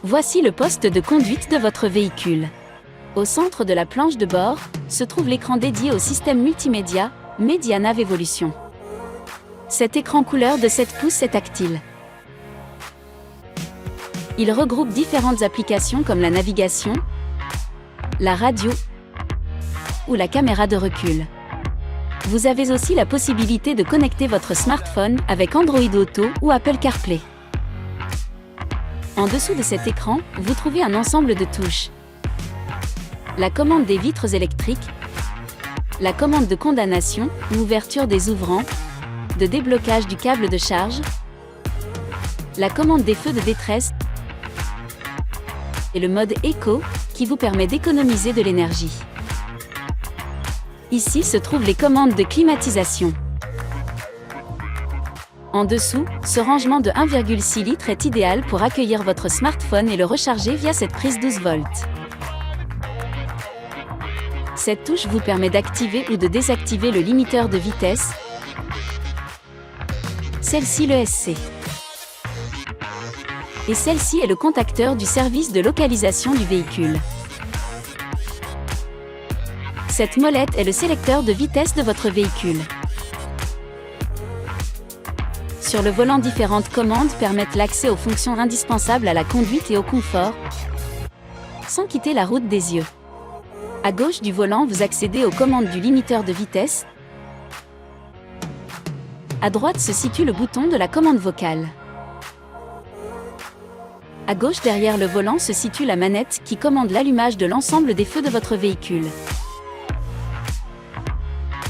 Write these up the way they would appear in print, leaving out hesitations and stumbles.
Voici le poste de conduite de votre véhicule. Au centre de la planche de bord, se trouve l'écran dédié au système multimédia, MediaNav Evolution. Cet écran couleur de 7 pouces est tactile. Il regroupe différentes applications comme la navigation, la radio ou la caméra de recul. Vous avez aussi la possibilité de connecter votre smartphone avec Android Auto ou Apple CarPlay. En dessous de cet écran, vous trouvez un ensemble de touches. La commande des vitres électriques, la commande de condamnation ou ouverture des ouvrants, de déblocage du câble de charge, la commande des feux de détresse et le mode éco qui vous permet d'économiser de l'énergie. Ici se trouvent les commandes de climatisation. En dessous, ce rangement de 1,6 litres est idéal pour accueillir votre smartphone et le recharger via cette prise 12 volts. Cette touche vous permet d'activer ou de désactiver le limiteur de vitesse, celle-ci le SC. Et celle-ci est le contacteur du service de localisation du véhicule. Cette molette est le sélecteur de vitesse de votre véhicule. Sur le volant, différentes commandes permettent l'accès aux fonctions indispensables à la conduite et au confort, sans quitter la route des yeux. À gauche du volant, vous accédez aux commandes du limiteur de vitesse. À droite se situe le bouton de la commande vocale. À gauche derrière le volant se situe la manette qui commande l'allumage de l'ensemble des feux de votre véhicule.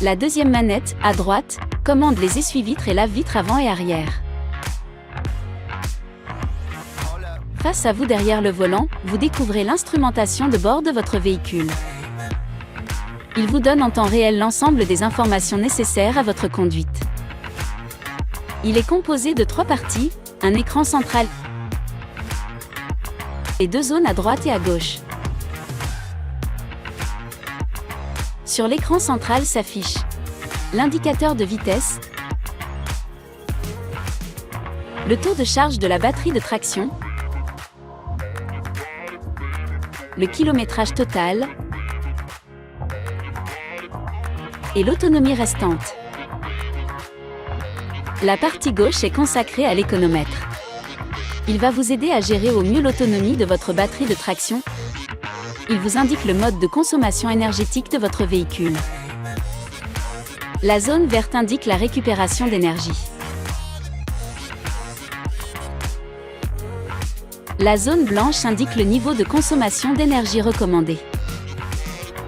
La deuxième manette, à droite, commande les essuie-vitres et lave-vitres avant et arrière. Face à vous derrière le volant, vous découvrez l'instrumentation de bord de votre véhicule. Il vous donne en temps réel l'ensemble des informations nécessaires à votre conduite. Il est composé de 3 parties, un écran central et 2 zones à droite et à gauche. Sur l'écran central s'affiche l'indicateur de vitesse, le taux de charge de la batterie de traction, le kilométrage total et l'autonomie restante. La partie gauche est consacrée à l'économètre. Il va vous aider à gérer au mieux l'autonomie de votre batterie de traction. Il vous indique le mode de consommation énergétique de votre véhicule. La zone verte indique la récupération d'énergie. La zone blanche indique le niveau de consommation d'énergie recommandé.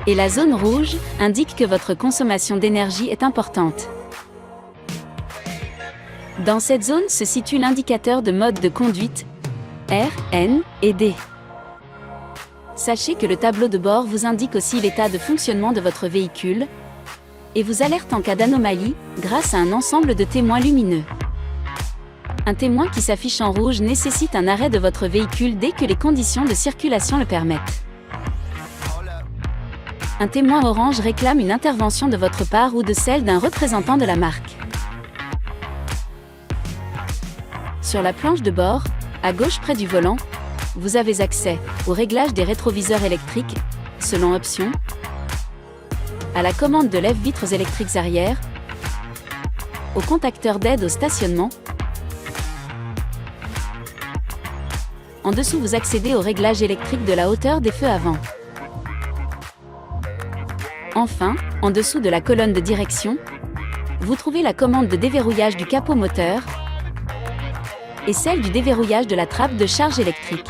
Et la zone rouge indique que votre consommation d'énergie est importante. Dans cette zone se situe l'indicateur de mode de conduite, R, N et D. Sachez que le tableau de bord vous indique aussi l'état de fonctionnement de votre véhicule et vous alerte en cas d'anomalie grâce à un ensemble de témoins lumineux. Un témoin qui s'affiche en rouge nécessite un arrêt de votre véhicule dès que les conditions de circulation le permettent. Un témoin orange réclame une intervention de votre part ou de celle d'un représentant de la marque. Sur la planche de bord, à gauche près du volant, vous avez accès au réglage des rétroviseurs électriques, selon option, à la commande de lève-vitres électriques arrière, au contacteur d'aide au stationnement. En dessous, vous accédez au réglage électrique de la hauteur des feux avant. Enfin, en dessous de la colonne de direction, vous trouvez la commande de déverrouillage du capot moteur et celle du déverrouillage de la trappe de charge électrique.